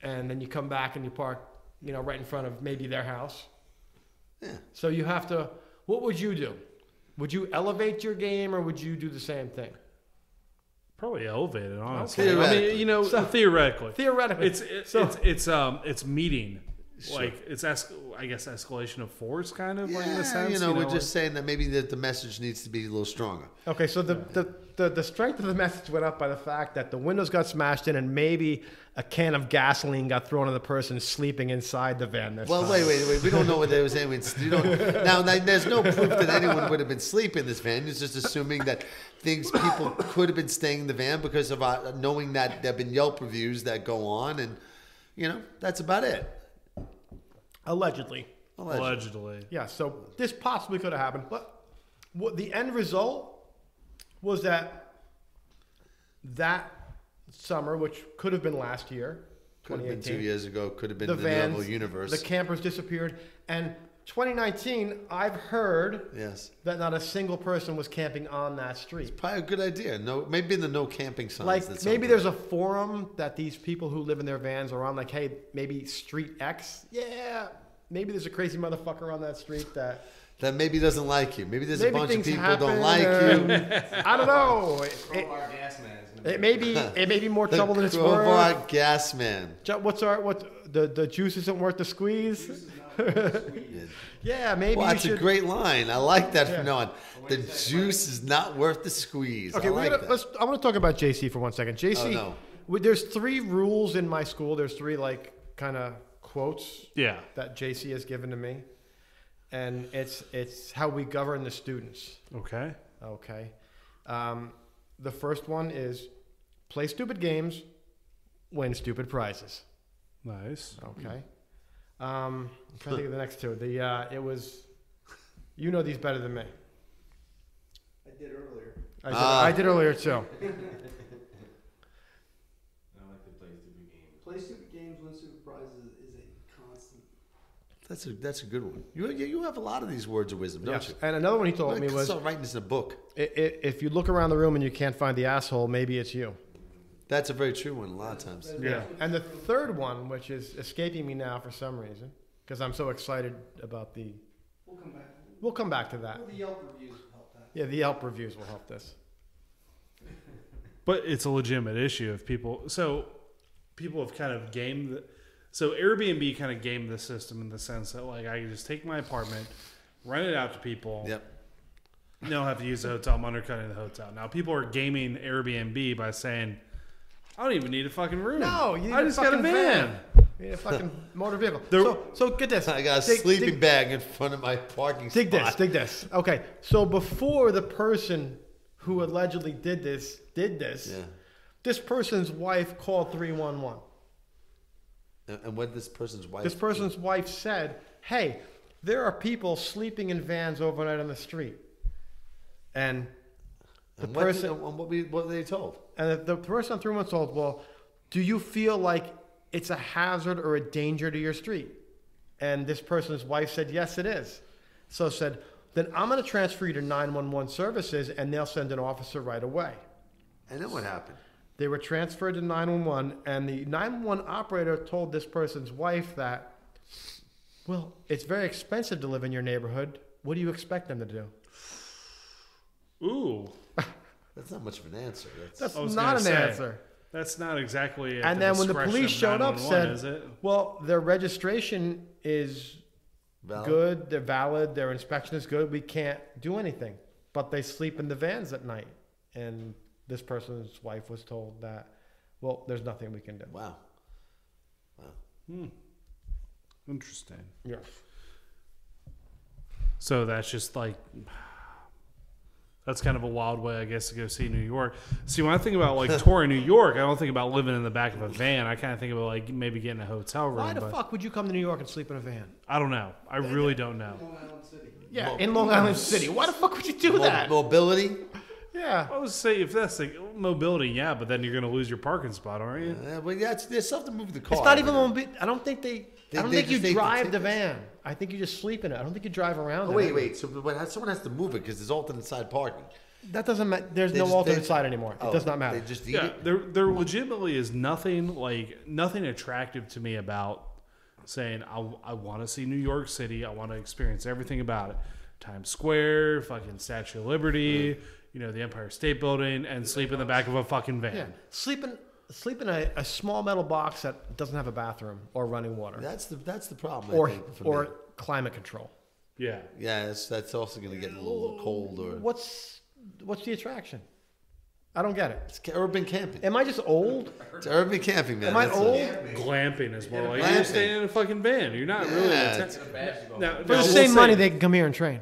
And then you come back and you park, right in front of maybe their house. Yeah. So you have to, what would you do? Would you elevate your game or would you do the same thing? Probably elevated, honestly. Theoretically. I mean, So- theoretically. Theoretically. It's meeting. Like it's escalation of force, kind of like in a sense. we're just saying that maybe the message needs to be a little stronger. Okay, so the strength of the message went up by the fact that the windows got smashed in and maybe a can of gasoline got thrown on the person sleeping inside the van this Well, time. wait. We don't know what they were saying. Now, there's no proof that anyone would have been sleeping in this van. It's just assuming that people could have been staying in the van because of knowing that there have been Yelp reviews that go on, and that's about it. Allegedly. Allegedly. Yeah, so this possibly could have happened. But what the end result was that summer, which could have been last year, Could have been 2 2018, years ago. Could have been the the vans, level universe. the campers disappeared. And 2019, I've heard Yes. that not a single person was camping on that street. Probably a good idea. No, maybe in the no camping signs. Like, that's maybe something. there's a forum that these people who live in their vans are on, like, hey, maybe Street X. Yeah, maybe there's a crazy motherfucker on that street that maybe doesn't like you. Maybe there's a bunch of things people happen, don't like you. I don't know. Crowbar gas man is gonna It may be more The trouble than it's crowbar worth. gas man. The juice isn't worth the squeeze? Yeah, maybe Well, you that's should. a great line. I like that from now on. The juice is not worth the squeeze. Okay, I like that. I want to talk about JC for 1 second. JC, Oh, there's 3 rules in my school. There's 3 like kind of quotes Yeah. that JC has given to me, and it's how we govern the students. Okay. Okay, the first one is play stupid games, win stupid prizes. Nice. Okay, I'm trying to think of the next 2. It was, you know these better than me. I did earlier. I did earlier too. I like to play stupid games. Play stupid games, win stupid prizes is a constant. That's a good one. You have a lot of these words of wisdom, don't Yes. you? And another one he told me was, start writing this in a book. if you look around the room and you can't find the asshole, maybe it's you. That's a very true one a lot of times. Yeah. And the third one, which is escaping me now for some reason, because I'm so excited about the... We'll come back. We'll come back to that. Well, the Yelp reviews will help that. Yeah, the Yelp reviews will help this. But it's a legitimate issue if people. So people have kind of gamed. So Airbnb kind of gamed the system in the sense that like I can just take my apartment, rent it out to people. Yep. You don't have to use the hotel. I'm undercutting the hotel. Now people are gaming Airbnb by saying, I don't even need a fucking room. No, you need I a just got a fucking van. You need a fucking motor vehicle. There- So get this. I got a Dig- sleeping dig- bag in front of my parking Dig spot. this. Okay, so before the person who allegedly did this, Yeah. this person's wife called 311. And what this person's wife? This person's wife said, hey, there are people sleeping in vans overnight on the street. And the And person... what were they told? And the person on 311 told, well, do you feel like it's a hazard or a danger to your street? And this person's wife said, yes, it is. So said, then I'm going to transfer you to 911 services and they'll send an officer right away. And then what happened? They were transferred to 911 and the 911 operator told this person's wife that, well, it's very expensive to live in your neighborhood. What do you expect them to do? Ooh. That's not much of an answer. That's I was not gonna an say, answer. That's not exactly. At And the then when the discretion police of showed up, 911, said, is it? well, their registration is valid. good, they're valid, their inspection is good, we can't do anything. But they sleep in the vans at night. And this person's wife was told that, well, there's nothing we can do. Wow. Interesting. Yeah. So that's just like, that's kind of a wild way, I guess, to go see New York. See, when I think about like touring New York, I don't think about living in the back of a van. I kind of think about like maybe getting a hotel room. Why the but fuck would you come to New York and sleep in a van? I don't know. I really don't know. Long Island City. Yeah, in Long Island City. Why the fuck would you do that? Mobility? Yeah. I would say if that's like mobility, yeah, but then you're going to lose your parking spot, aren't you? Well, yeah, there's stuff to move the car. It's not even you know. mobility. I don't think I don't they think you just take the drive the tickets. van. I think you just sleep in it. I don't think you drive around Oh, it. wait. So but someone has to move it because there's alternate side parking. That doesn't matter. There's They no just- alternate they- side anymore. It does not matter. They just eat Yeah, it. there legitimately is nothing attractive to me about saying I want to see New York City. I want to experience everything about it. Times Square, fucking Statue of Liberty, the Empire State Building, and sleep in the back of a fucking van. Yeah. Sleep in a small metal box that doesn't have a bathroom or running water That's the problem. I think, for me. climate control. Yeah. Yeah, that's also going to get a little cold. Or What's the attraction? I don't get it. it's urban camping. Am I just old? It's urban camping, man. Am I That's old? Glamping is more like Glamping. you're staying in a fucking van. You're not really. Yeah, in a it's- tent. Now, For now the we'll same say- money, they can come here and train.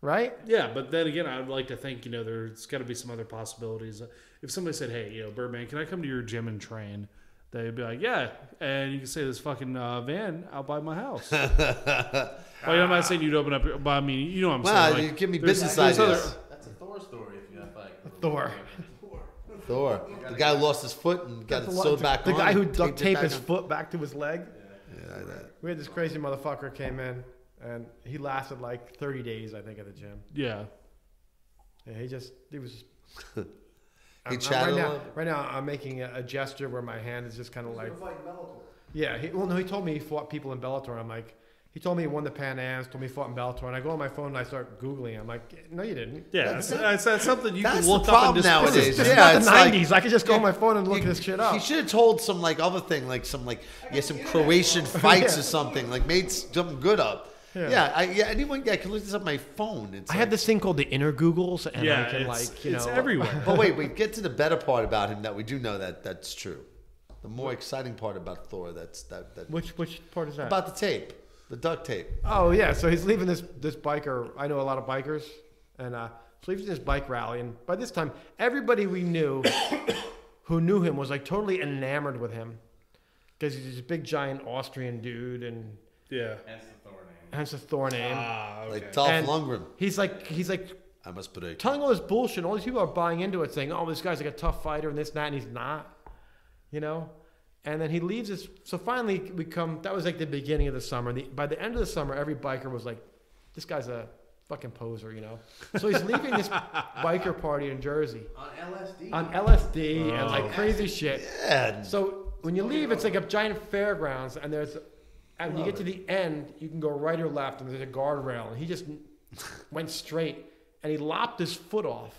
Right? Yeah, but then again, I'd like to think there's got to be some other possibilities. If somebody said, "Hey, Birdman, can I come to your gym and train?" They'd be like, "Yeah," and you can say this fucking van out by my house. Well, I'm not saying you'd open up, but I mean, you know what I'm Wow, saying. you give me there's- business there's ideas. That's a Thor story if you have like Thor. Thor. The guy who lost his foot and got it sewed back the on. guy who and duct taped it taped back his on. foot back to his leg. Yeah, that. We had this crazy motherfucker came in. And he lasted like 30 days, I think, at the gym. Yeah. Yeah, he was. He chatted right now, I'm making a gesture where my hand is just kind of like. Fighting Bellator. Yeah, he told me he fought people in Bellator. I'm like, he told me he won the Pan Ams, told me he fought in Bellator, and I go on my phone and I start Googling. I'm like, no, you didn't. Yeah, that's something you That's can the look up problem and nowadays. This is Yeah, not it's the like- 90s. I could just go on my phone and look this shit up. He should have told some like other thing, like some Croatian fights or something, like made something good up. Yeah. Anyone can look this up on my phone. It's I have this thing called the inner Googles, and Yeah, I can it's everywhere. But wait, get to the better part about him that we do know that's true. The more exciting part about Thor, that Which part is that? about the tape, the duct tape. Oh yeah, so he's leaving this biker. I know a lot of bikers, and so he's leaving this bike rally, and by this time, everybody we knew who knew him was like totally enamored with him because he's this big giant Austrian dude, and Yeah. hence the Thor name. Okay. Like Dolph And Lundgren. He's like I must break. telling all this bullshit. All these people are buying into it, saying, "Oh, this guy's like a tough fighter and this and that," and he's not. You know. And then he leaves us. So finally, that was like the beginning of the summer. By the end of the summer, every biker was like, this guy's a fucking poser, you know? So he's leaving this biker party in Jersey. On LSD and like crazy shit. Yeah. So when you leave, it's like a giant fairgrounds. And when you get to the end, you can go right or left. And there's a guardrail. And he just went straight. And he lopped his foot off.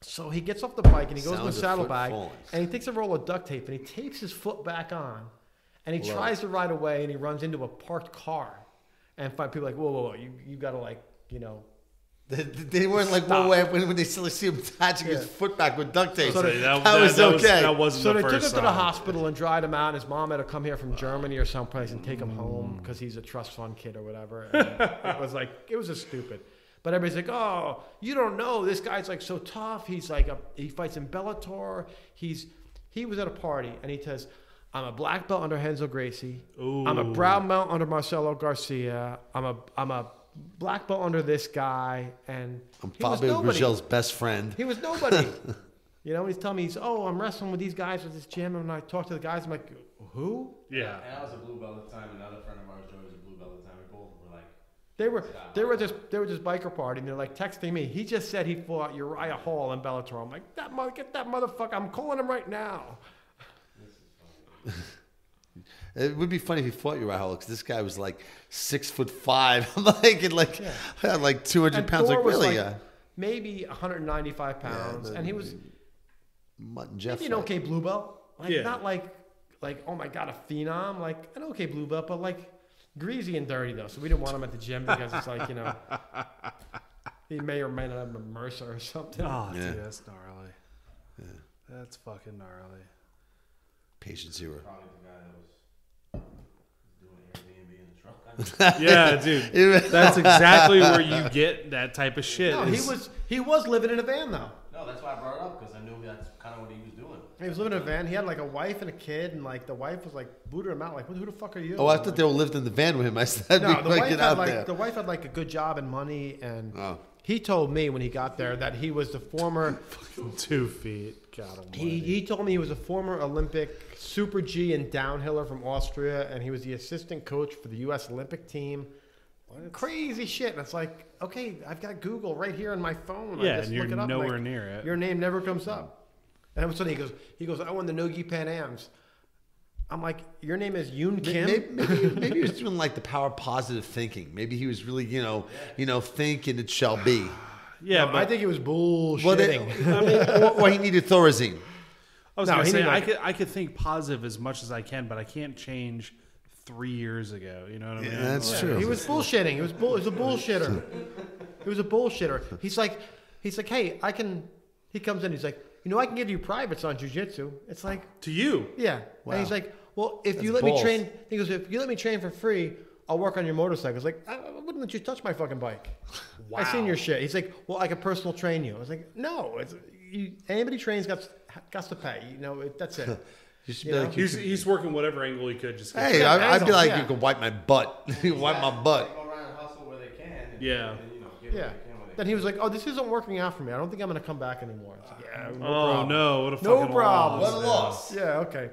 So he gets off the bike and he goes to the saddlebag and he takes a roll of duct tape and he tapes his foot back on and he tries to ride away and he runs into a parked car and find people like, whoa, you gotta like, you know. They weren't like, whoa, when they still see him attaching his foot back with duct tape. So that was okay. That wasn't So the they took him first to the sign. hospital and dried him out. His mom had to come here from Germany or someplace and take him home because he's a trust fund kid or whatever. And it was just stupid. But everybody's like, oh, you don't know. This guy's like so tough. He's like he fights in Bellator. He was at a party and he says, I'm a black belt under Renzo Gracie. Ooh. I'm a brown belt under Marcelo Garcia. I'm a black belt under this guy. And I'm he was Fabio nobody. Grigel's best friend. He was nobody. You know, he's telling me, I'm wrestling with these guys at this gym. And when I talk to the guys, I'm like, who? Yeah. And I was a blue belt at the time. Another friend of ours, Joey, was a blue belt at the time. We both were like, They were at this biker party and they're like texting me. He just said he fought Uriah Hall in Bellator. I'm like, get that motherfucker. I'm calling him right now. It would be funny if he fought Uriah Hall because this guy was like 6'5". I'm like, had like 200 And pounds. Thor Like was really, like maybe 195 pounds, and he was Mutton Jeff. maybe an okay blue belt. Like Yeah. not like oh my god, a phenom. Like an okay blue belt, but like greasy and dirty though. So we didn't want him at the gym because it's like he may or may not have a Mercer or something. Oh, Yeah. dude, that's gnarly. Yeah. That's fucking gnarly. Patient zero. probably the guy that was doing Airbnb in the truck. Yeah, dude. That's exactly where you get that type of shit. No, he was living in a van though. No, that's why I brought it up, because I knew that's kind of what he was doing. He was living in a van. He had like a wife and a kid, and like the wife was like booted him out. Like, who the fuck are you? Oh, I thought they all lived in the van with him. I said, No, the get out there. the wife had like a good job and money, and Oh. he told me when he got there that he was the former. 2 feet. God almighty. He told me he was a former Olympic Super G and downhiller from Austria, and he was the assistant coach for the U.S. Olympic team. Crazy shit. And it's like, okay, I've got Google right here on my phone. Yeah, I just and you're look it up, nowhere like, near it. Your name never comes up. And all of a sudden he goes, I won the Nogi Pan Ams. I'm like, your name is Yoon Kim? Maybe he was doing like the power of positive thinking. Maybe he was really, think and it shall be. Yeah, No, but I think he was bullshitting. Or he needed Thorazine. I was No, gonna he say didn't I could think positive as much as I can, but I can't change 3 years ago. You know what I mean? that's Like, true. He was bullshitting. He was a bullshitter. He was a bullshitter. He's like, hey, he comes in, he's like, I can give you privates on jiu-jitsu. It's like, To you. yeah. Wow. And he's like, well, if you That's let me balls. train, he goes, if you let me train for free, I'll work on your motorcycle. It's like, I wouldn't let you touch my fucking bike. I seen your shit. He's like, well, I can personal train you. I was like, no, anybody trains got to pay. That's it. You should You be know? like, He's working whatever angle he could. Just get hey, I'd be like, Yeah. you can wipe my butt. You wipe my butt. They go around and hustle where they can. And, Yeah. And, get Yeah. what they can where they Then he was like, oh, this isn't working out for me. I don't think I'm going to come back anymore. It's like, yeah, no Oh problem. no! What a No fucking problem. loss. What a loss. Yeah, okay.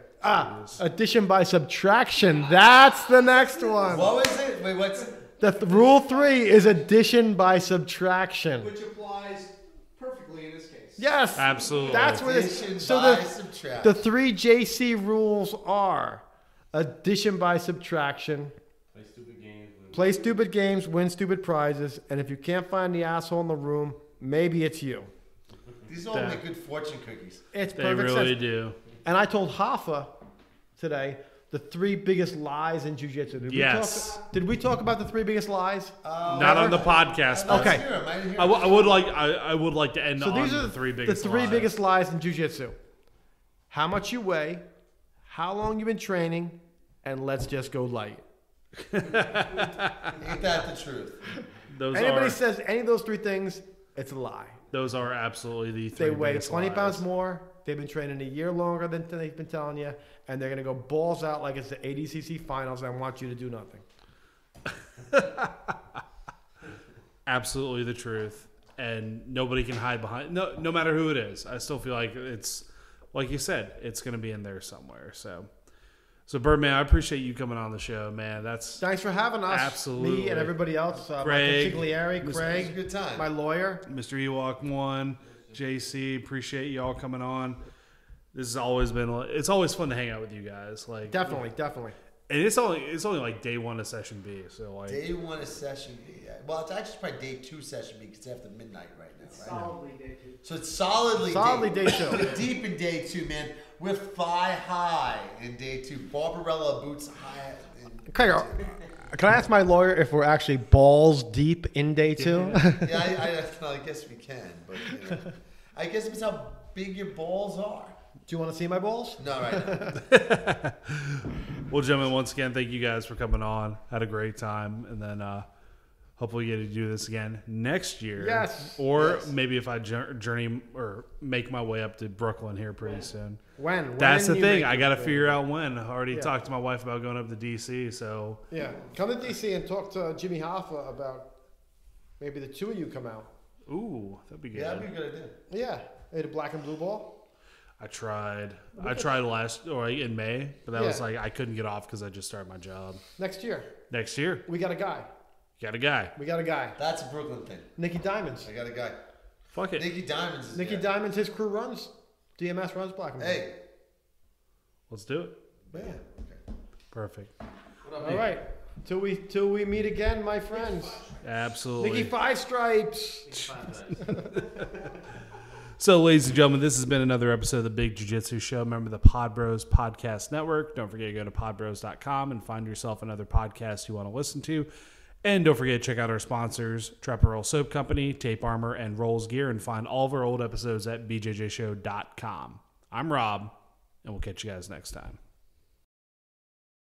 Addition by subtraction. That's the next one. What was it? Wait, what's Rule 3 is addition by subtraction. Which applies perfectly in this case. Yes. Absolutely. That's what Addition it's. So by subtraction. the 3 JC rules are addition by subtraction, Play stupid games. win stupid prizes, and if you can't find the asshole in the room, maybe it's you. These all make good fortune cookies. It's They perfect really sense. do. And I told Hoffa today the 3 biggest lies in jiu-jitsu. Yes. Did we talk about the 3 biggest lies? Not on the podcast. Let's Okay. hear 'em. I didn't hear I 'em. would like to end So on these are the 3 the biggest 3 lies. biggest lies in jiu-jitsu. How much you weigh, how long you've been training, and let's just go light. Ain't that the truth? Anybody says any of those 3 things, it's a lie. Those are absolutely the 3 They weigh biggest 20 lies. pounds more. They've been training a year longer than they've been telling you, and they're going to go balls out like it's the ADCC finals and want you to do nothing. Absolutely the truth, and nobody can hide behind. No matter who it is, I still feel like it's like you said, it's going to be in there somewhere. So Birdman, I appreciate you coming on the show, man. That's Thanks for having us. Absolutely. Me and everybody else. Craig. My consigliere, It was a Craig, good time. my lawyer. Mr. Ewok One, J.C. Appreciate y'all coming on. This has always been. It's always fun to hang out with you guys. Like Definitely. and it's only like day 1 of session B. So like Day 1 is session B. Well, it's actually probably day 2 session B because it's after midnight right now, right? Solidly day 2. So it's solidly Day 2. We're deep in day 2, man. We're thigh high in day 2. Barbarella boots high. Craig, can I ask my lawyer if we're actually balls deep in day 2? Yeah, I guess we can, but you know, I guess it's how big your balls are. Do you want to see my balls? No, right now. Well, gentlemen, once again, thank you guys for coming on. Had a great time, and then hopefully get to do this again next year. Yes. Or Yes. maybe if I journey or make my way up to Brooklyn here pretty soon. When? That's the you thing. make I it? got to figure out when. I already Yeah. talked to my wife about going up to DC. So Yeah. Come to DC and talk to Jimmy Hoffa about maybe the 2 of you come out. ooh, that'd be good. Yeah, that'd be a good idea. Yeah. Ate a black and blue ball. I tried in May, but that Yeah. was like I couldn't get off because I just started my job. Next year. Next year, We got a guy. got a guy. We got a guy. That's a Brooklyn thing. Nikki Diamonds. I got a guy. Fuck it. Nicky Diamonds. Is Nikki yeah. Diamonds, his crew runs. DMS runs black and blue. Hey. Let's do it. Yeah. Perfect. What up, All right. Till we meet again, my friends. Absolutely. Nikki 5 Stripes. So, ladies and gentlemen, this has been another episode of the Big Jiu-Jitsu Show. Remember the Pod Bros Podcast Network. Don't forget to go to podbros.com and find yourself another podcast you want to listen to. And don't forget to check out our sponsors, Trapper Roll Soap Company, Tape Armor, and Rolls Gear, and find all of our old episodes at bjjshow.com. I'm Rob, and we'll catch you guys next time.